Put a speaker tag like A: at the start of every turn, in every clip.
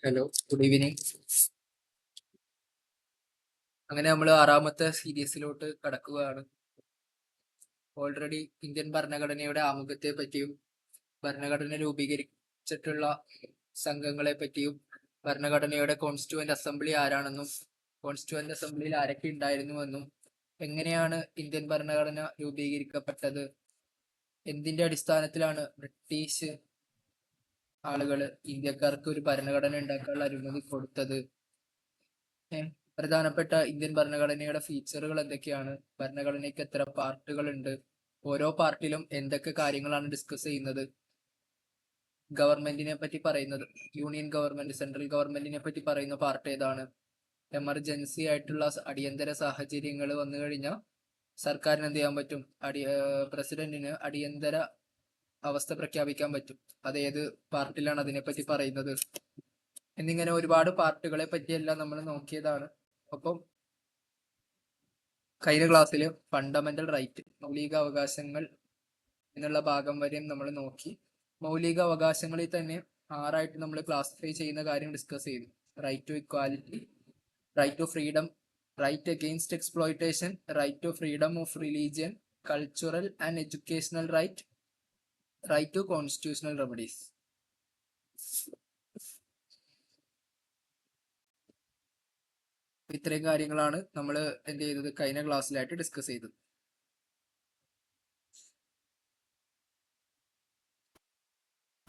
A: Hello, good evening. അങ്ങനെ നമ്മൾ ആറാമത്തെ സീരീസിലോട്ട് കടക്കുകയാണ്. ഓൾറെഡി ഇന്ത്യൻ ഭരണഘടനയുടെ ആമുഖത്തെ പറ്റിയും ഭരണഘടന രൂപീകരിച്ചിട്ടുള്ള സംഘങ്ങളെ പറ്റിയും ഭരണഘടനയുടെ കോൺസ്റ്റിറ്റ്യൂവന്റ് അസംബ്ലി ആരാണെന്നും കോൺസ്റ്റിറ്റ്യൂവന്റ് അസംബ്ലിയിൽ ആരൊക്കെ ഉണ്ടായിരുന്നുവെന്നും എങ്ങനെയാണ് ഇന്ത്യൻ ഭരണഘടന രൂപീകരിക്കപ്പെട്ടത്, എന്തിന്റെ അടിസ്ഥാനത്തിലാണ് ബ്രിട്ടീഷ് ആളുകൾ ഇന്ത്യക്കാർക്ക് ഒരു ഭരണഘടന ഉണ്ടാക്കാനുള്ള അനുമതി കൊടുത്തത്, പ്രധാനപ്പെട്ട ഇന്ത്യൻ ഭരണഘടനയുടെ ഫീച്ചറുകൾ എന്തൊക്കെയാണ്, ഭരണഘടനയ്ക്ക് എത്ര പാർട്ടുകൾ ഉണ്ട്, ഓരോ പാർട്ടിലും എന്തൊക്കെ കാര്യങ്ങളാണ് ഡിസ്കസ് ചെയ്യുന്നത്, ഗവൺമെന്റിനെ പറ്റി പറയുന്നത്, യൂണിയൻ ഗവൺമെന്റ് സെൻട്രൽ ഗവൺമെന്റിനെ പറ്റി പറയുന്ന പാർട്ട് ഏതാണ്, എമർജൻസി ആയിട്ടുള്ള അടിയന്തര സാഹചര്യങ്ങൾ വന്നു കഴിഞ്ഞാൽ സർക്കാരിന് എന്ത് ചെയ്യാൻ പറ്റും, പ്രസിഡന്റിന് അടിയന്തര അവസ്ഥ പ്രഖ്യാപിക്കാൻ പറ്റും, അതേത് പാർട്ടിലാണ് അതിനെപ്പറ്റി പറയുന്നത് എന്നിങ്ങനെ ഒരുപാട് പാർട്ടുകളെ പറ്റിയെല്ലാം നമ്മൾ നോക്കിയതാണ്. അപ്പം കഴിഞ്ഞ ക്ലാസ്സിൽ ഫണ്ടമെന്റൽ റൈറ്റ്, മൗലിക അവകാശങ്ങൾ എന്നുള്ള ഭാഗം വരെ നമ്മൾ നോക്കി. മൗലിക അവകാശങ്ങളിൽ തന്നെ 6 നമ്മൾ ക്ലാസിഫൈ ചെയ്യുന്ന കാര്യം ഡിസ്കസ് ചെയ്തു. Right to equality, right to freedom, right against exploitation, right to freedom of religion, cultural and educational right, right to constitutional remedies. ഇത്രയും കാര്യങ്ങളാണ് നമ്മൾ എന്ത് ചെയ്തത്, കഴിഞ്ഞ ക്ലാസ്സിലായിട്ട് ഡിസ്കസ് ചെയ്തത്.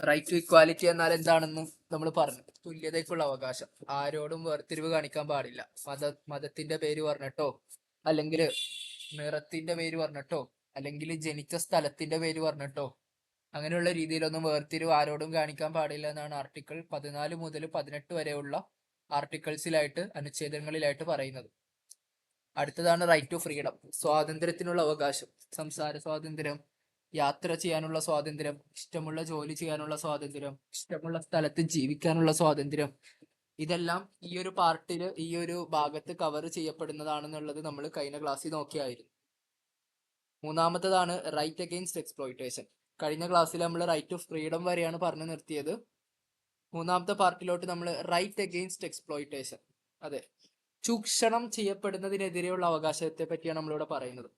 A: റൈറ്റ് ടു ഇക്വാലിറ്റി എന്നാൽ എന്താണെന്നും നമ്മൾ പറഞ്ഞു. തുല്യതയ്ക്കുള്ള അവകാശം, ആരോടും വേർതിരിവ് കാണിക്കാൻ പാടില്ല. മതത്തിന്റെ പേര് പറഞ്ഞിട്ടോ, അല്ലെങ്കിൽ നിറത്തിന്റെ പേര് പറഞ്ഞിട്ടോ, അല്ലെങ്കിൽ ജനിച്ച സ്ഥലത്തിന്റെ പേര് പറഞ്ഞിട്ടോ, അങ്ങനെയുള്ള രീതിയിലൊന്നും വേർതിരിവ് ആരോടും കാണിക്കാൻ പാടില്ല എന്നാണ് ആർട്ടിക്കിൾ 14 മുതൽ 18 വരെയുള്ള ആർട്ടിക്കിൾസിലായിട്ട്, അനുച്ഛേദങ്ങളിലായിട്ട് പറയുന്നത്. അടുത്തതാണ് റൈറ്റ് ടു ഫ്രീഡം, സ്വാതന്ത്ര്യത്തിനുള്ള അവകാശം, സംസാര സ്വാതന്ത്ര്യം, യാത്ര ചെയ്യാനുള്ള സ്വാതന്ത്ര്യം, ഇഷ്ടമുള്ള ജോലി ചെയ്യാനുള്ള സ്വാതന്ത്ര്യം, ഇഷ്ടമുള്ള സ്ഥലത്ത് ജീവിക്കാനുള്ള സ്വാതന്ത്ര്യം, ഇതെല്ലാം ഈ ഒരു പാർട്ടില്, ഈ ഒരു ഭാഗത്ത് കവർ ചെയ്യപ്പെടുന്നതാണെന്നുള്ളത് നമ്മൾ കഴിഞ്ഞ ക്ലാസ്സിൽ നോക്കിയായിരുന്നു. മൂന്നാമത്തതാണ് റൈറ്റ് അഗെയിൻസ്റ്റ് എക്സ്പ്ലോയിറ്റേഷൻ. കഴിഞ്ഞ ക്ലാസ്സിൽ നമ്മൾ റൈറ്റ് ടു ഫ്രീഡം വരെയാണ് പറഞ്ഞു നിർത്തിയത്. മൂന്നാമത്തെ പാർട്ടിലോട്ട് നമ്മൾ റൈറ്റ് അഗെയിൻസ്റ്റ് എക്സ്പ്ലോയിറ്റേഷൻ, അതെ, ചൂഷണം ചെയ്യപ്പെടുന്നതിനെതിരെയുള്ള അവകാശത്തെ പറ്റിയാണ് നമ്മളിവിടെ പറയുന്നത്.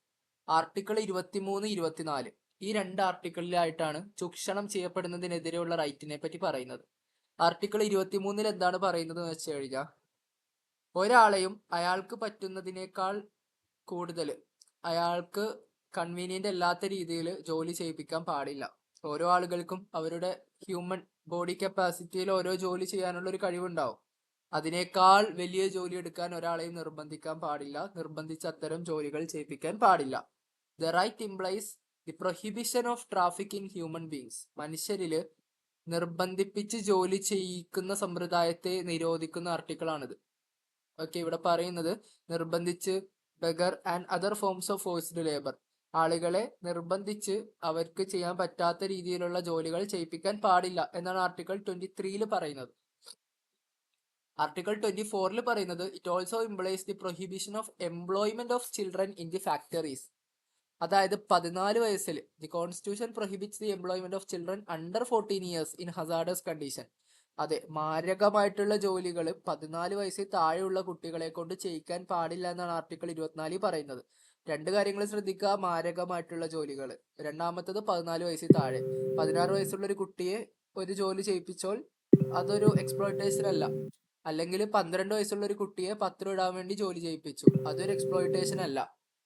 A: ആർട്ടിക്കിൾ 23, 24 ഈ 2 ആർട്ടിക്കിളിലായിട്ടാണ് ചൂഷണം ചെയ്യപ്പെടുന്നതിനെതിരെയുള്ള റൈറ്റിനെ പറ്റി പറയുന്നത്. ആർട്ടിക്കിൾ 23 എന്താണ് പറയുന്നത് എന്ന് വെച്ച് കഴിഞ്ഞാൽ, ഒരാളെയും അയാൾക്ക് പറ്റുന്നതിനേക്കാൾ കൂടുതൽ അയാൾക്ക് കൺവീനിയന്റ് അല്ലാത്ത രീതിയിൽ ജോലി ചെയ്യിപ്പിക്കാൻ പാടില്ല. ഓരോ ആളുകൾക്കും അവരുടെ ഹ്യൂമൻ ബോഡി കപ്പാസിറ്റിയിൽ ഓരോ ജോലി ചെയ്യാനുള്ള ഒരു കഴിവുണ്ടാവും. അതിനേക്കാൾ വലിയ ജോലി എടുക്കാൻ ഒരാളെയും നിർബന്ധിക്കാൻ പാടില്ല, നിർബന്ധിച്ച് അത്തരം ജോലികൾ ചെയ്യിപ്പിക്കാൻ പാടില്ല. The right implies the prohibition of traffic in human beings. മനുഷ്യരില് നിർബന്ധിപ്പിച്ച് ജോലി ചെയ്യിക്കുന്ന സമ്പ്രദായത്തെ നിരോധിക്കുന്ന ആർട്ടിക്കിളാണിത്. ഓക്കെ, ഇവിടെ പറയുന്നത് നിർബന്ധിച്ച്, begar and other forms of forced labour, ആളുകളെ നിർബന്ധിച്ച് അവർക്ക് ചെയ്യാൻ പറ്റാത്ത രീതിയിലുള്ള ജോലികൾ ചെയ്യിപ്പിക്കാൻ പാടില്ല എന്നാണ് ആർട്ടിക്കിൾ 23 പറയുന്നത്. ആർട്ടിക്കിൾ 24 പറയുന്നത് it also implies the prohibition of employment of children in the factories. അതായത് 14 വയസ്സിൽ the constitution prohibits the employment of children under 14 years in hazardous condition. അതെ, മാരകമായിട്ടുള്ള ജോലികൾ 14 വയസ്സിൽ താഴെയുള്ള കുട്ടികളെ കൊണ്ട് ചെയ്യിക്കാൻ പാടില്ല എന്നാണ് ആർട്ടിക്കിൾ 24 പറയുന്നത്. 2 കാര്യങ്ങൾ ശ്രദ്ധിക്കുക: മാരകമായിട്ടുള്ള ജോലികൾ, രണ്ടാമത്തത് 14 വയസ്സിൽ താഴെ. 16 വയസ്സുള്ള ഒരു കുട്ടിയെ ഒരു ജോലി ചെയ്യിപ്പിച്ചോൾ അതൊരു എക്സ്പ്ലോയിറ്റേഷൻ അല്ല. അല്ലെങ്കിൽ 12 വയസ്സുള്ള ഒരു കുട്ടിയെ പത്രം ഇടാൻ വേണ്ടി ജോലി ചെയ്യിപ്പിച്ചു, അതൊരു എക്സ്പ്ലോയിറ്റേഷൻ അല്ല.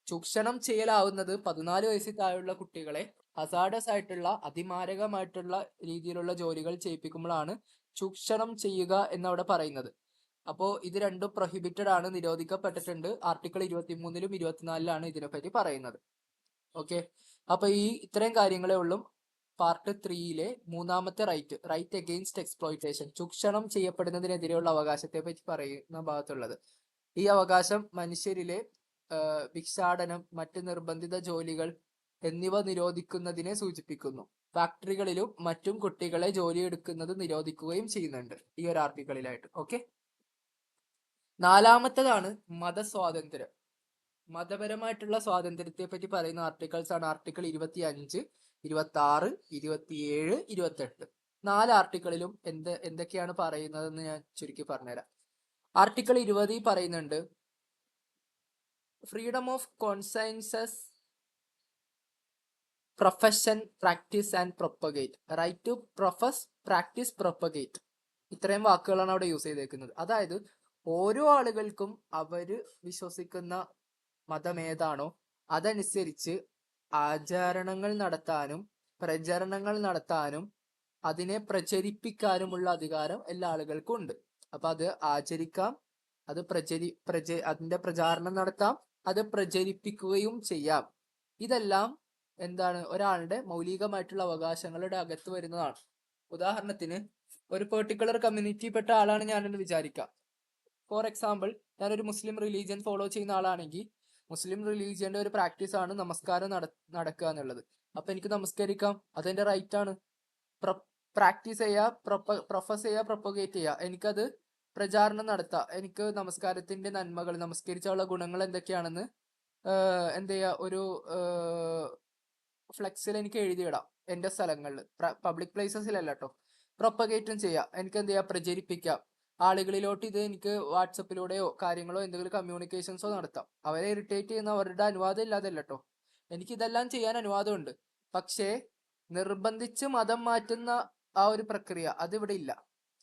A: ചൂഷണം ചെയ്യലാവുന്നത് 14 വയസ്സിൽ താഴെയുള്ള കുട്ടികളെ ഹസാർഡസ് ആയിട്ടുള്ള, അതിമാരകമായിട്ടുള്ള രീതിയിലുള്ള ജോലികൾ ചെയ്യിപ്പിക്കുമ്പോഴാണ് ചൂഷണം ചെയ്യുക എന്നവിടെ പറയുന്നത്. അപ്പോൾ ഇത് രണ്ടും പ്രൊഹിബിറ്റഡ് ആണ്, നിരോധിക്കപ്പെട്ടിട്ടുണ്ട്. ആർട്ടിക്കിൾ 23-ലും 24-ലാണ് ഇതിനെപ്പറ്റി പറയുന്നത്. ഓക്കെ, അപ്പൊ ഇത്രയും കാര്യങ്ങളേ ഉള്ളൂ പാർട്ട് 3-ലെ മൂന്നാമത്തെ റൈറ്റ്, റൈറ്റ് അഗെയിൻസ്റ്റ് എക്സ്പ്ലോയിറ്റേഷൻ, ചൂഷണം ചെയ്യപ്പെടുന്നതിനെതിരെയുള്ള അവകാശത്തെ പറ്റി പറയുന്ന ഭാഗത്തുള്ളത്. ഈ അവകാശം മനുഷ്യരിലെ ഭിക്ഷാടനം, മറ്റ് നിർബന്ധിത ജോലികൾ എന്നിവ നിരോധിക്കുന്നതിനെ സൂചിപ്പിക്കുന്നു. ഫാക്ടറികളിലും മറ്റും കുട്ടികളെ ജോലിയെടുക്കുന്നത് നിരോധിക്കുകയും ചെയ്യുന്നുണ്ട് ഈ ഒരു ആർട്ടിക്കിളിലായിട്ട്. ഓക്കെ, നാലാമത്തേതാണ് മതസ്വാതന്ത്ര്യം. മതപരമായിട്ടുള്ള സ്വാതന്ത്ര്യത്തെ പറ്റി പറയുന്ന ആർട്ടിക്കിൾസ് ആണ് ആർട്ടിക്കിൾ 25, 26, 27, 28. 4 ആർട്ടിക്കിളിലും എന്തൊക്കെയാണ് പറയുന്നതെന്ന് ഞാൻ ചുരുക്കി പറഞ്ഞുതരാം. ആർട്ടിക്കിൾ 20 പറയുന്നുണ്ട് freedom of consensus, profession, practice and propagate. Right to profess, practice, propagate. ഇത്രയും വാക്കുകളാണ് അവിടെ യൂസ് ചെയ്തേക്കുന്നത്. അതായത് ഓരോ ആളുകൾക്കും അവര് വിശ്വസിക്കുന്ന മതം ഏതാണോ അതനുസരിച്ച് ആചരണങ്ങൾ നടത്താനും പ്രചരണങ്ങൾ നടത്താനും അതിനെ പ്രചരിപ്പിക്കാനുമുള്ള അധികാരം എല്ലാ ആളുകൾക്കും ഉണ്ട്. അപ്പൊ അത് ആചരിക്കാം, അത് അതിന്റെ പ്രചാരണം നടത്താം, അത് പ്രചരിപ്പിക്കുകയും ചെയ്യാം. ഇതെല്ലാം എന്താണ്, ഒരാളുടെ മൗലികമായിട്ടുള്ള അവകാശങ്ങളുടെ അകത്ത് വരുന്നതാണ്. ഉദാഹരണത്തിന് ഒരു പെർട്ടിക്കുലർ കമ്മ്യൂണിറ്റിയിൽപ്പെട്ട ആളാണ് ഞാനെന്ന് വിചാരിക്കാം. ഫോർ എക്സാമ്പിൾ, ഞാനൊരു മുസ്ലിം റിലീജിയൻ ഫോളോ ചെയ്യുന്ന ആളാണെങ്കിൽ മുസ്ലിം റിലീജിയന്റെ ഒരു പ്രാക്ടീസ് ആണ് നമസ്കാരം നടക്കുക എന്നുള്ളത്. അപ്പൊ എനിക്ക് നമസ്കരിക്കാം, അതെന്റെ റൈറ്റ് ആണ്. പ്രാക്ടീസ് ചെയ്യുക, പ്രൊഫസ് ചെയ്യുക, പ്രൊപ്പഗേറ്റ് ചെയ്യുക, എനിക്കത് പ്രചാരണം നടത്താം. എനിക്ക് നമസ്കാരത്തിന്റെ നന്മകൾ, നമസ്കരിച്ചുള്ള ഗുണങ്ങൾ എന്തൊക്കെയാണെന്ന് എന്ത് ചെയ്യുക, ഒരു ഫ്ലെക്സിൽ എനിക്ക് എഴുതിയിടാം എന്റെ സ്ഥലങ്ങളിൽ, പബ്ലിക് പ്ലേസസിലല്ല കേട്ടോ. പ്രൊപ്പഗേറ്റും ചെയ്യാം, എനിക്ക് എന്ത് ചെയ്യാം, പ്രചരിപ്പിക്കാം. ആളുകളിലോട്ട് ഇത് എനിക്ക് വാട്സപ്പിലൂടെയോ കാര്യങ്ങളോ എന്തെങ്കിലും കമ്മ്യൂണിക്കേഷൻസോ നടത്താം. അവരെ ഇറിറ്റേറ്റ് ചെയ്യുന്ന അവരുടെ അനുവാദം ഇല്ലാതല്ല കേട്ടോ, എനിക്കിതെല്ലാം ചെയ്യാൻ അനുവാദമുണ്ട്. പക്ഷേ നിർബന്ധിച്ച് മതം മാറ്റുന്ന ആ ഒരു പ്രക്രിയ അതിവിടെ ഇല്ല,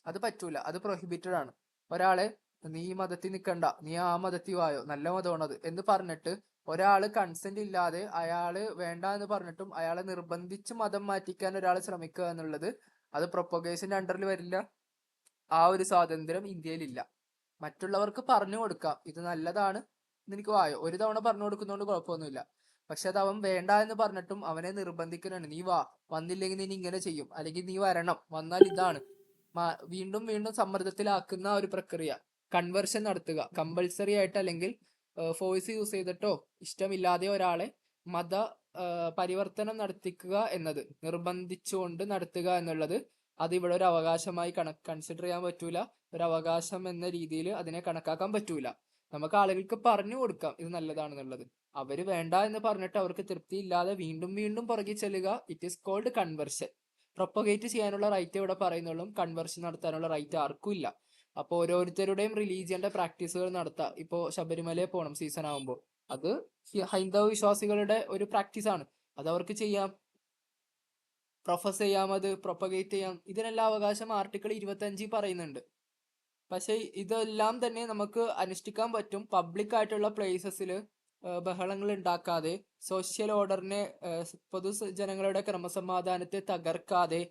A: അത് പറ്റൂല, അത് പ്രൊഹിബിറ്റഡ് ആണ്. ഒരാളെ നീ ഈ മതത്തിൽ നിൽക്കണ്ട, നീ ആ മതത്തിൽ വായോ, നല്ല മതമാണത് എന്ന് പറഞ്ഞിട്ട് ഒരാള് കൺസെന്റ് ഇല്ലാതെ അയാള് വേണ്ട എന്ന് പറഞ്ഞിട്ടും അയാളെ നിർബന്ധിച്ച് മതം മാറ്റിക്കാൻ ഒരാൾ ശ്രമിക്കുക എന്നുള്ളത് അത് പ്രൊപ്പഗേഷന്റെ അണ്ടറിൽ വരില്ല. ആ ഒരു സ്വാതന്ത്ര്യം ഇന്ത്യയിലില്ല. മറ്റുള്ളവർക്ക് പറഞ്ഞു കൊടുക്കാം ഇത് നല്ലതാണ് നിനക്ക് വായോ, ഒരു തവണ പറഞ്ഞു കൊടുക്കുന്നതുകൊണ്ട് കുഴപ്പമൊന്നുമില്ല. പക്ഷെ അത് അവൻ വേണ്ട എന്ന് പറഞ്ഞിട്ടും അവനെ നിർബന്ധിക്കുന്നുണ്ട്, നീ വാ, വന്നില്ലെങ്കിൽ നീ ഇങ്ങനെ ചെയ്യും, അല്ലെങ്കിൽ നീ വരണം, വന്നാൽ ഇതാണ്, വീണ്ടും വീണ്ടും സമ്മർദ്ദത്തിലാക്കുന്ന ഒരു പ്രക്രിയ. കൺവേർഷൻ നടത്തുക കമ്പൽസറി ആയിട്ട്, അല്ലെങ്കിൽ ഫോഴ്സ് യൂസ് ചെയ്തിട്ടോ ഇഷ്ടമില്ലാതെ ഒരാളെ മത പരിവർത്തനം നടത്തിക്കുക എന്നത്, നിർബന്ധിച്ചുകൊണ്ട് നടത്തുക എന്നുള്ളത് അത് ഇവിടെ ഒരു അവകാശമായി കൺസിഡർ ചെയ്യാൻ പറ്റൂല. ഒരു അവകാശം എന്ന രീതിയിൽ അതിനെ കണക്കാക്കാൻ പറ്റൂല. നമുക്ക് ആളുകൾക്ക് പറഞ്ഞു കൊടുക്കാം ഇത് നല്ലതാണെന്നുള്ളത്. അവര് വേണ്ട എന്ന് പറഞ്ഞിട്ട് അവർക്ക് തൃപ്തി ഇല്ലാതെ വീണ്ടും വീണ്ടും പുറകെ ചെല്ലുക, it is called conversion. Propagate ചെയ്യാനുള്ള റൈറ്റ് ഇവിടെ പറയുന്നുള്ളൂ, കൺവേർഷൻ നടത്താനുള്ള റൈറ്റ് ആർക്കും ഇല്ല. അപ്പൊ ഓരോരുത്തരുടെയും റിലീജിയന്റെ പ്രാക്ടീസുകൾ നടത്താം. ഇപ്പോ ശബരിമലയിൽ പോകണം സീസൺ ആകുമ്പോൾ, അത് ഹൈന്ദവ വിശ്വാസികളുടെ ഒരു പ്രാക്ടീസ് ആണ്, അത് അവർക്ക് ചെയ്യാം, പ്രൊഫസ് ചെയ്യാം, അത് പ്രൊപ്പഗേറ്റ് ചെയ്യാം. ഇതിനെല്ലാം അവകാശം ആർട്ടിക്കിൾ 25 പറയുന്നുണ്ട്. പക്ഷെ ഇതെല്ലാം തന്നെ നമുക്ക് അനുഷ്ഠിക്കാൻ പറ്റും പബ്ലിക് ആയിട്ടുള്ള പ്ലേസസിൽ, ബഹളങ്ങൾ ഉണ്ടാക്കാതെ, സോഷ്യൽ ഓർഡറിനെ, പൊതുജനങ്ങളുടെ ക്രമസമാധാനത്തെ തകർക്കാതെ,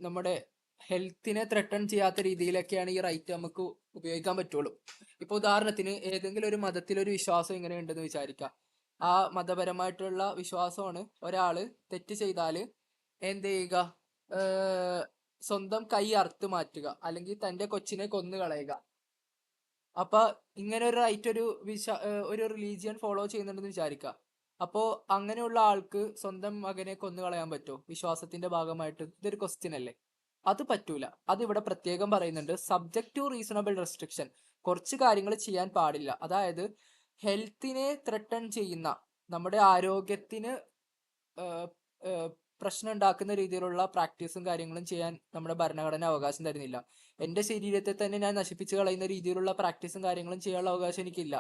A: നമ്മുടെ ഹെൽത്തിനെ ത്രെട്ടൺ ചെയ്യാത്ത രീതിയിലൊക്കെയാണ് ഈ റൈറ്റ് നമുക്ക് ഉപയോഗിക്കാൻ പറ്റുള്ളൂ. ഇപ്പൊ ഉദാഹരണത്തിന് ഏതെങ്കിലും ഒരു മതത്തിൽ ഒരു വിശ്വാസം ഇങ്ങനെ ഉണ്ടെന്ന് വിചാരിക്കാം. ആ മതപരമായിട്ടുള്ള വിശ്വാസമാണ് ഒരാള് തെറ്റ് ചെയ്താല് എന്ത് ചെയ്യുക, സ്വന്തം കൈ അറുത്ത് മാറ്റുക, അല്ലെങ്കിൽ തന്റെ കൊച്ചിനെ കൊന്നു കളയുക. അപ്പൊ ഇങ്ങനെ ഒരു റൈറ്റ് ഒരു റിലീജിയൻ ഫോളോ ചെയ്യുന്നുണ്ടെന്ന് വിചാരിക്കുക. അപ്പോ അങ്ങനെയുള്ള ആൾക്ക് സ്വന്തം മകനെ കൊന്നു കളയാൻ പറ്റുമോ വിശ്വാസത്തിന്റെ ഭാഗമായിട്ട്? ഇതൊരു ക്വസ്റ്റ്യൻ അല്ലേ? അത് പറ്റൂല. അത് ഇവിടെ പ്രത്യേകം പറയുന്നുണ്ട്, സബ്ജക്ട് ടു റീസണബിൾ റെസ്ട്രിക്ഷൻ. കുറച്ച് കാര്യങ്ങൾ ചെയ്യാൻ പാടില്ല. അതായത് ഹെൽത്തിനെ ത്രെട്ടൺ ചെയ്യുന്ന, നമ്മുടെ ആരോഗ്യത്തിന് പ്രശ്നം ഉണ്ടാക്കുന്ന രീതിയിലുള്ള പ്രാക്ടീസും കാര്യങ്ങളും ചെയ്യാൻ നമ്മുടെ ഭരണഘടന അവകാശം തരുന്നില്ല. എന്റെ ശരീരത്തെ തന്നെ ഞാൻ നശിപ്പിച്ചു കളയുന്ന രീതിയിലുള്ള പ്രാക്ടീസും കാര്യങ്ങളും ചെയ്യാനുള്ള അവകാശം എനിക്കില്ല.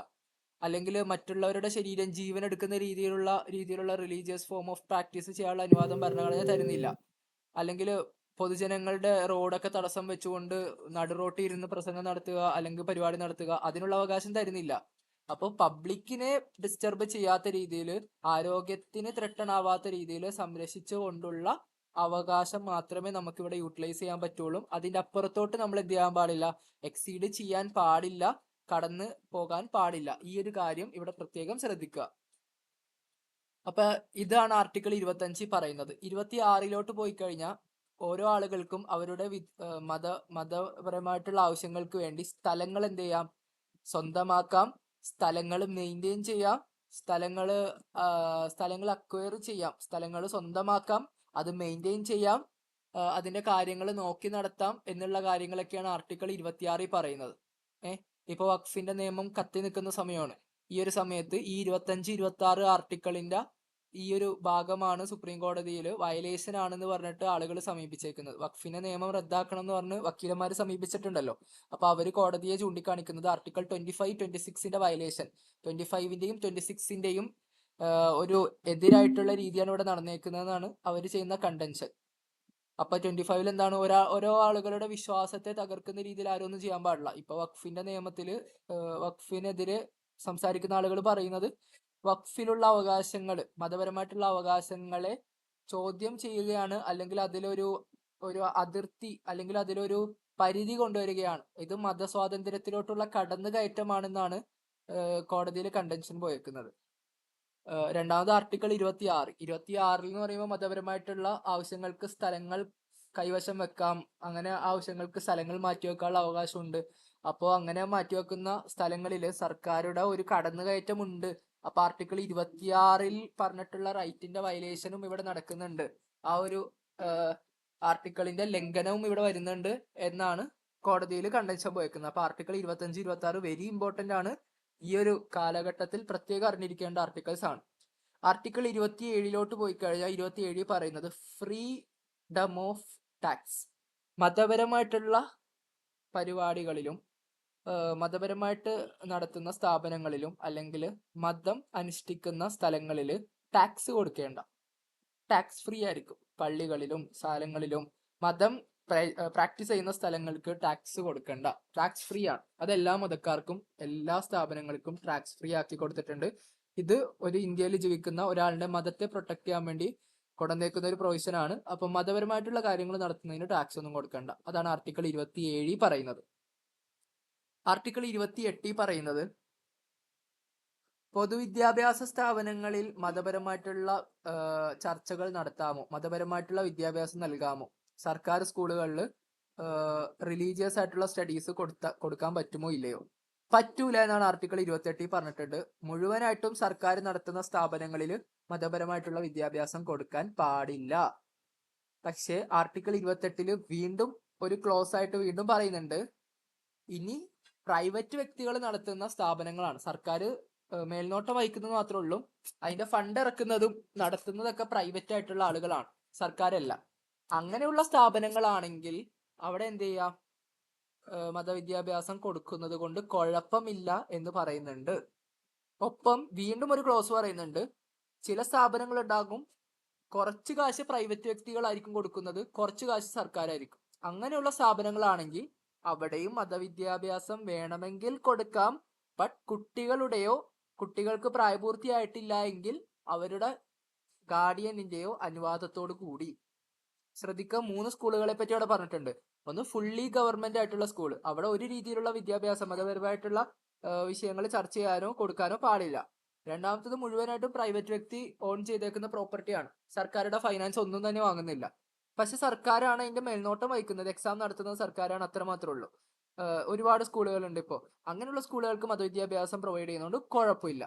A: അല്ലെങ്കിൽ മറ്റുള്ളവരുടെ ശരീരം ജീവൻ എടുക്കുന്ന രീതിയിലുള്ള റിലീജിയസ് ഫോം ഓഫ് പ്രാക്ടീസ് ചെയ്യാനുള്ള അനുവാദം ഭരണഘടന തരുന്നില്ല. അല്ലെങ്കിൽ പൊതുജനങ്ങളുടെ റോഡൊക്കെ തടസ്സം വെച്ചുകൊണ്ട് നടുറോട്ടിൽ ഇരുന്ന് പ്രസംഗം നടത്തുക, അല്ലെങ്കിൽ പരിപാടി നടത്തുക, അതിനുള്ള അവകാശം തരുന്നില്ല. അപ്പോൾ പബ്ലിക്കിനെ ഡിസ്റ്റർബ് ചെയ്യാത്ത രീതിയിൽ, ആരോഗ്യത്തിന് ത്രെട്ടൺ ആവാത്ത രീതിയിൽ സംരക്ഷിച്ചുകൊണ്ടുള്ള അവകാശം മാത്രമേ നമുക്കിവിടെ യൂട്ടിലൈസ് ചെയ്യാൻ പറ്റുള്ളൂ. അതിന്റെ അപ്പുറത്തോട്ട് നമ്മൾ എന്ത് ചെയ്യാൻ പാടില്ല, എക്സീഡ് ചെയ്യാൻ പാടില്ല, കടന്ന് പോകാൻ പാടില്ല. ഈ ഒരു കാര്യം ഇവിടെ പ്രത്യേകം ശ്രദ്ധിക്കുക. അപ്പൊ ഇതാണ് ആർട്ടിക്കിൾ 25 പറയുന്നത്. 26 പോയി കഴിഞ്ഞാൽ ഓരോ ആളുകൾക്കും അവരുടെ മതപരമായിട്ടുള്ള ആവശ്യങ്ങൾക്ക് വേണ്ടി സ്ഥലങ്ങൾ എന്ത് ചെയ്യാം, സ്വന്തമാക്കാം, സ്ഥലങ്ങൾ മെയിൻറ്റെയിൻ ചെയ്യാം, സ്ഥലങ്ങൾ അക്വയർ ചെയ്യാം, സ്ഥലങ്ങൾ സ്വന്തമാക്കാം, അത് മെയിൻറ്റെയിൻ ചെയ്യാം, അതിന്റെ കാര്യങ്ങൾ നോക്കി നടത്താം എന്നുള്ള കാര്യങ്ങളൊക്കെയാണ് ആർട്ടിക്കിൾ 26 പറയുന്നത്. ഇപ്പൊ വഖഫിന്റെ നിയമം കത്തി നിൽക്കുന്ന സമയമാണ്. ഈ ഒരു സമയത്ത് ഈ 25, 26 ആർട്ടിക്കിളിന്റെ ഈ ഒരു ഭാഗമാണ് സുപ്രീം കോടതിയിൽ വയലേഷൻ ആണെന്ന് പറഞ്ഞിട്ട് ആളുകൾ സമീപിച്ചേക്കുന്നത്. വഖഫിന്റെ നിയമം റദ്ദാക്കണം എന്ന് പറഞ്ഞ് വക്കീലന്മാർ സമീപിച്ചിട്ടുണ്ടല്ലോ. അപ്പൊ അവര് കോടതിയെ ചൂണ്ടിക്കാണിക്കുന്നത് ആർട്ടിക്കിൾ 25, 26ന്റെ വയലേഷൻ, 25ന്റെയും 26ന്റെയും ഒരു എതിരായിട്ടുള്ള രീതിയാണ് ഇവിടെ നടന്നേക്കുന്നതെന്നാണ് അവർ ചെയ്യുന്ന കണ്ടൻഷൻ. അപ്പൊ 25 എന്താണ്, ഓരോ ആളുകളുടെ വിശ്വാസത്തെ തകർക്കുന്ന രീതിയിൽ ആരും ഒന്നും ചെയ്യാൻ പാടില്ല. ഇപ്പൊ വഖഫിന്റെ നിയമത്തില് വഖഫിനെതിരെ സംസാരിക്കുന്ന ആളുകൾ പറയുന്നത് വഖഫിലുള്ള അവകാശങ്ങൾ, മതപരമായിട്ടുള്ള അവകാശങ്ങളെ ചോദ്യം ചെയ്യുകയാണ്, അല്ലെങ്കിൽ ഒരു അതിർത്തി അല്ലെങ്കിൽ അതിലൊരു പരിധി കൊണ്ടുവരികയാണ്. ഇത് മതസ്വാതന്ത്ര്യത്തിലോട്ടുള്ള കടന്നുകയറ്റമാണെന്നാണ് കോടതിയിൽ കണ്ടൻഷൻ പോയേക്കുന്നത്. രണ്ടാമത് ആർട്ടിക്കിൾ 26. 26 എന്ന് പറയുമ്പോൾ മതപരമായിട്ടുള്ള ആവശ്യങ്ങൾക്ക് സ്ഥലങ്ങൾ കൈവശം വെക്കാം, അങ്ങനെ ആവശ്യങ്ങൾക്ക് സ്ഥലങ്ങൾ മാറ്റിവെക്കാനുള്ള അവകാശമുണ്ട്. അപ്പോൾ അങ്ങനെ മാറ്റിവെക്കുന്ന സ്ഥലങ്ങളിൽ സർക്കാരുടെ ഒരു കടന്നുകയറ്റമുണ്ട്. അപ്പൊ ആർട്ടിക്കിൾ 26 പറഞ്ഞിട്ടുള്ള റൈറ്റിന്റെ വയലേഷനും ഇവിടെ നടക്കുന്നുണ്ട്. ആ ഒരു ആർട്ടിക്കിളിന്റെ ലംഘനവും ഇവിടെ വരുന്നുണ്ട് എന്നാണ് കോടതിയിൽ കണ്ടൻഷൻ പോയേക്കുന്നത്. അപ്പൊ ആർട്ടിക്കിൾ 25, 26 വെരി ഇമ്പോർട്ടന്റ് ആണ്. ഈ ഒരു കാലഘട്ടത്തിൽ പ്രത്യേകം അറിഞ്ഞിരിക്കേണ്ട ആർട്ടിക്കിൾസ് ആണ്. ആർട്ടിക്കിൾ 27 പോയി കഴിഞ്ഞാൽ 27 പറയുന്നത് ഫ്രീഡം ഓഫ് ടാക്സ്. മതപരമായിട്ടുള്ള പരിപാടികളിലും മതപരമായിട്ട് നടത്തുന്ന സ്ഥാപനങ്ങളിലും അല്ലെങ്കിൽ മതം അനുഷ്ഠിക്കുന്ന സ്ഥലങ്ങളിൽ ടാക്സ് കൊടുക്കേണ്ട, ടാക്സ് ഫ്രീ ആയിരിക്കും. പള്ളികളിലും സ്ഥലങ്ങളിലും മതം പ്രാക്ടീസ് ചെയ്യുന്ന സ്ഥലങ്ങൾക്ക് ടാക്സ് കൊടുക്കണ്ട, ടാക്സ് ഫ്രീ ആണ്. അത് എല്ലാ മതക്കാർക്കും എല്ലാ സ്ഥാപനങ്ങൾക്കും ടാക്സ് ഫ്രീ ആക്കി കൊടുത്തിട്ടുണ്ട്. ഇത് ഒരു ഇന്ത്യയിൽ ജീവിക്കുന്ന ഒരാളുടെ മതത്തെ പ്രൊട്ടക്ട് ചെയ്യാൻ വേണ്ടി കൊണ്ടുവന്നേക്കുന്ന ഒരു പ്രൊവിഷൻ ആണ്. അപ്പൊ മതപരമായിട്ടുള്ള കാര്യങ്ങൾ നടത്തുന്നതിന് ടാക്സ് ഒന്നും കൊടുക്കണ്ട. അതാണ് ആർട്ടിക്കിൾ 27 പറയുന്നത്. ആർട്ടിക്കിൾ 28 പറയുന്നത് പൊതുവിദ്യാഭ്യാസ സ്ഥാപനങ്ങളിൽ മതപരമായിട്ടുള്ള ചർച്ചകൾ നടത്താമോ, മതപരമായിട്ടുള്ള വിദ്യാഭ്യാസം നൽകാമോ, സർക്കാർ സ്കൂളുകളിൽ റിലീജിയസ് ആയിട്ടുള്ള സ്റ്റഡീസ് കൊടുക്കാൻ പറ്റുമോ ഇല്ലയോ? പറ്റൂല എന്നാണ് ആർട്ടിക്കിൾ 28 പറഞ്ഞിട്ടുണ്ട്. മുഴുവനായിട്ടും സർക്കാർ നടത്തുന്ന സ്ഥാപനങ്ങളിൽ മതപരമായിട്ടുള്ള വിദ്യാഭ്യാസം കൊടുക്കാൻ പാടില്ല. പക്ഷേ ആർട്ടിക്കിൾ 28 വീണ്ടും ഒരു ക്ലോസ് ആയിട്ട് വീണ്ടും പറയുന്നുണ്ട്, ഇനി പ്രൈവറ്റ് വ്യക്തികൾ നടത്തുന്ന സ്ഥാപനങ്ങളാണ്, സർക്കാർ മേൽനോട്ടം വഹിക്കുന്നത് മാത്രമേ ഉള്ളൂ, അതിന്റെ ഫണ്ട് ഇറക്കുന്നതും നടത്തുന്നതൊക്കെ പ്രൈവറ്റ് ആയിട്ടുള്ള ആളുകളാണ്, സർക്കാരല്ല. അങ്ങനെയുള്ള സ്ഥാപനങ്ങളാണെങ്കിൽ അവിടെ എന്ത് ചെയ്യാം, മതവിദ്യാഭ്യാസം കൊടുക്കുന്നത് കൊണ്ട് കുഴപ്പമില്ല എന്ന് പറയുന്നുണ്ട്. ഒപ്പം വീണ്ടും ഒരു ക്ലോസ് പറയുന്നുണ്ട്, ചില സ്ഥാപനങ്ങൾ ഉണ്ടാകും, കുറച്ച് കാശ് പ്രൈവറ്റ് വ്യക്തികളായിരിക്കും കൊടുക്കുന്നത്, കുറച്ച് കാശ് സർക്കാരായിരിക്കും. അങ്ങനെയുള്ള സ്ഥാപനങ്ങളാണെങ്കിൽ അവിടെയും മതവിദ്യാഭ്യാസം വേണമെങ്കിൽ കൊടുക്കാം. ബട്ട് കുട്ടികൾക്ക് പ്രായപൂർത്തിയായിട്ടില്ല എങ്കിൽ അവരുടെ ഗാർഡിയനിന്റെയോ അനുവാദത്തോടു കൂടി. ശ്രദ്ധിക്കുക, 3 സ്കൂളുകളെ പറ്റി അവിടെ പറഞ്ഞിട്ടുണ്ട്. ഒന്ന് ഫുള്ളി ഗവൺമെന്റ് ആയിട്ടുള്ള സ്കൂൾ, അവിടെ ഒരു രീതിയിലുള്ള വിദ്യാഭ്യാസം മതപരമായിട്ടുള്ള വിഷയങ്ങൾ ചർച്ച ചെയ്യാനോ കൊടുക്കാനോ പാടില്ല. രണ്ടാമത്തത് മുഴുവനായിട്ടും പ്രൈവറ്റ് വ്യക്തി ഓൺ ചെയ്തേക്കുന്ന പ്രോപ്പർട്ടിയാണ്, സർക്കാരുടെ ഫൈനാൻസ് ഒന്നും തന്നെ വാങ്ങുന്നില്ല. പക്ഷെ സർക്കാരാണ് അതിന്റെ മേൽനോട്ടം വഹിക്കുന്നത്, എക്സാം നടത്തുന്നത് സർക്കാരാണ്, അത്ര മാത്രമേ ഉള്ളൂ. ഒരുപാട് സ്കൂളുകളുണ്ട് ഇപ്പോൾ, അങ്ങനെയുള്ള സ്കൂളുകൾക്ക് മതവിദ്യാഭ്യാസം പ്രൊവൈഡ് ചെയ്യുന്നതുകൊണ്ട് കുഴപ്പമില്ല.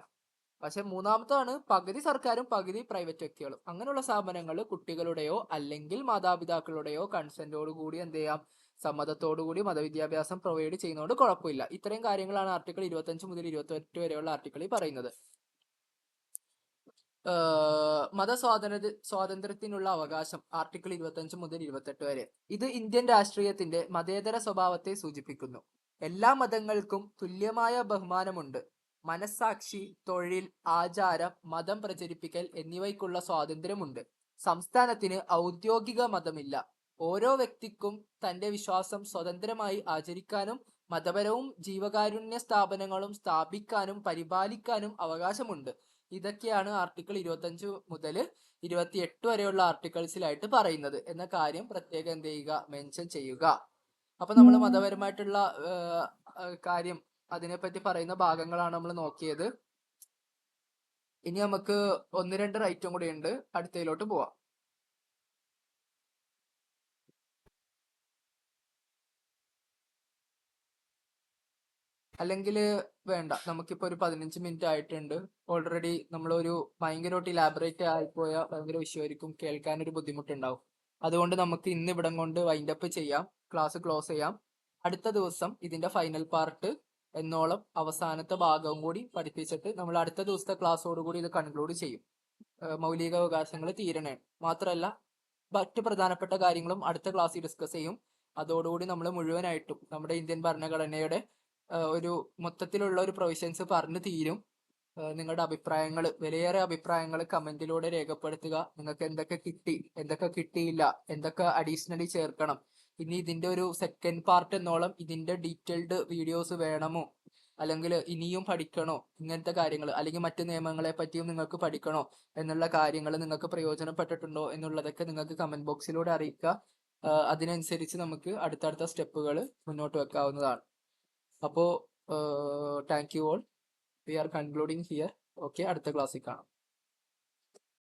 A: പക്ഷെ മൂന്നാമത്താണ് പകുതി സർക്കാരും പകുതി പ്രൈവറ്റ് വ്യക്തികളും. അങ്ങനെയുള്ള സ്ഥാപനങ്ങൾ കുട്ടികളുടെയോ അല്ലെങ്കിൽ മാതാപിതാക്കളുടെയോ കൺസെന്റോട് കൂടി എന്ത് ചെയ്യാം, സമ്മതത്തോടുകൂടി മതവിദ്യാഭ്യാസം പ്രൊവൈഡ് ചെയ്യുന്നതുകൊണ്ട് കുഴപ്പമില്ല. ഇത്രയും കാര്യങ്ങളാണ് ആർട്ടിക്കിൾ 25 മുതൽ 28 വരെയുള്ള ആർട്ടിക്കിളിൽ പറയുന്നത്. സ്വാതന്ത്ര്യത്തിനുള്ള അവകാശം ആർട്ടിക്കിൾ 25 മുതൽ 28 വരെ. ഇത് ഇന്ത്യൻ രാഷ്ട്രീയത്തിന്റെ മതേതര സ്വഭാവത്തെ സൂചിപ്പിക്കുന്നു. എല്ലാ മതങ്ങൾക്കും തുല്യമായ ബഹുമാനമുണ്ട്. മനസ്സാക്ഷി, തൊഴിൽ, ആചാരം, മതം പ്രചരിപ്പിക്കൽ എന്നിവയ്ക്കുള്ള സ്വാതന്ത്ര്യമുണ്ട്. സംസ്ഥാനത്തിന് ഔദ്യോഗിക മതമില്ല. ഓരോ വ്യക്തിക്കും തന്റെ വിശ്വാസം സ്വതന്ത്രമായി ആചരിക്കാനും മതപരവും ജീവകാരുണ്യ സ്ഥാപനങ്ങളും സ്ഥാപിക്കാനും പരിപാലിക്കാനും അവകാശമുണ്ട്. ഇതൊക്കെയാണ് ആർട്ടിക്കിൾ 25 മുതൽ 28 വരെയുള്ള ആർട്ടിക്കിൾസിലായിട്ട് പറയുന്നത് എന്ന കാര്യം പ്രത്യേകം എന്ത് ചെയ്യുക, മെൻഷൻ ചെയ്യുക. അപ്പൊ നമ്മൾ മതപരമായിട്ടുള്ള കാര്യം അതിനെപ്പറ്റി പറയുന്ന ഭാഗങ്ങളാണ് നമ്മൾ നോക്കിയത്. ഇനി നമുക്ക് 1-2 റൈറ്റും കൂടി ഉണ്ട്, അടുത്തതിലോട്ട് പോവാം. അല്ലെങ്കിൽ വേണ്ട, നമുക്കിപ്പോൾ ഒരു 15 മിനിറ്റ് ആയിട്ടുണ്ട്. ഓൾറെഡി നമ്മളൊരു ഭയങ്കരമായിട്ട് ഇലാബറേറ്റ് ആയിപ്പോയ ഭയങ്കര വിഷയമായിരിക്കും, കേൾക്കാനൊരു ബുദ്ധിമുട്ടുണ്ടാവും. അതുകൊണ്ട് നമുക്ക് ഇന്ന് ഇവിടം കൊണ്ട് വൈൻഡപ്പ് ചെയ്യാം, ക്ലാസ് ക്ലോസ് ചെയ്യാം. അടുത്ത ദിവസം ഇതിന്റെ ഫൈനൽ പാർട്ട് എന്നോളം അവസാനത്തെ ഭാഗവും കൂടി പഠിപ്പിച്ചിട്ട് നമ്മൾ അടുത്ത ദിവസത്തെ ക്ലാസ്സോടുകൂടി ഇത് കൺക്ലൂഡ് ചെയ്യും. മൗലികാവകാശങ്ങൾ തീരണേ. മാത്രമല്ല മറ്റ് പ്രധാനപ്പെട്ട കാര്യങ്ങളും അടുത്ത ക്ലാസ്സിൽ ഡിസ്കസ് ചെയ്യും. അതോടുകൂടി നമ്മൾ മുഴുവനായിട്ടും നമ്മുടെ ഇന്ത്യൻ ഭരണഘടനയുടെ ഒരു മൊത്തത്തിലുള്ള ഒരു പ്രൊവിഷൻസ് പറഞ്ഞു തീരും. നിങ്ങളുടെ അഭിപ്രായങ്ങൾ, വിലയേറെ അഭിപ്രായങ്ങൾ കമന്റിലൂടെ രേഖപ്പെടുത്തുക. നിങ്ങൾക്ക് എന്തൊക്കെ കിട്ടി, എന്തൊക്കെ കിട്ടിയില്ല, എന്തൊക്കെ അഡീഷണലി ചേർക്കണം, ഇനി ഇതിന്റെ ഒരു സെക്കൻഡ് പാർട്ട് എന്നോളം ഇതിന്റെ ഡീറ്റെയിൽഡ് വീഡിയോസ് വേണമോ, അല്ലെങ്കിൽ ഇനിയും പഠിക്കണോ, ഇങ്ങനത്തെ കാര്യങ്ങൾ, അല്ലെങ്കിൽ മറ്റു നിയമങ്ങളെ പറ്റിയും നിങ്ങൾക്ക് പഠിക്കണോ എന്നുള്ള കാര്യങ്ങൾ നിങ്ങൾക്ക് പ്രയോജനപ്പെട്ടിട്ടുണ്ടോ എന്നുള്ളതൊക്കെ നിങ്ങൾക്ക് കമന്റ് ബോക്സിലൂടെ അറിയിക്കുക. അതിനനുസരിച്ച് നമുക്ക് അടുത്തടുത്ത സ്റ്റെപ്പുകൾ മുന്നോട്ട് വെക്കാവുന്നതാണ്. അപ്പോൾ thank you all. We are concluding here. Okay, അടുത്ത ക്ലാസ്സിൽ കാണാം.